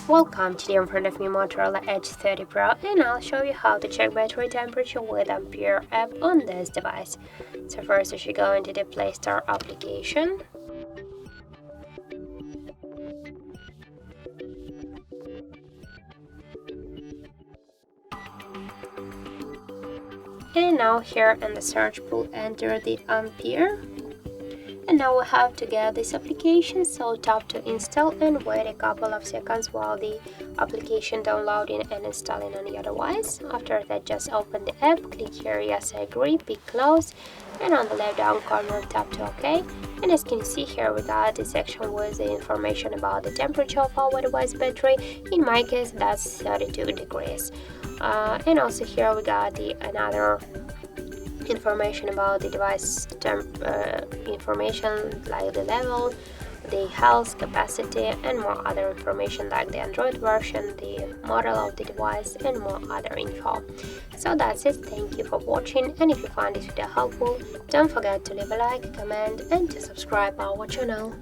Welcome, today in front of me Motorola Edge 30 Pro, and I'll show you how to check battery temperature with Ampere app on this device. So first you should go into the Play Store application. And now here in the search pool enter the Ampere. And now we have to get this application, so tap to install and wait a couple of seconds while the application downloading and installing on your device. After that, just open the app, click here yes I agree, pick close, and on the left down corner tap to OK. And as you can see here, we got the section with the information about the temperature of our device battery. In my case, that's 32 degrees. And also here we got the another information about the device information like the level, the health, capacity, and more other information like the Android version, the model of the device, and more other info. So that's it. Thank you for watching, and if you find this video helpful, don't forget to leave a like, comment, and to subscribe our channel.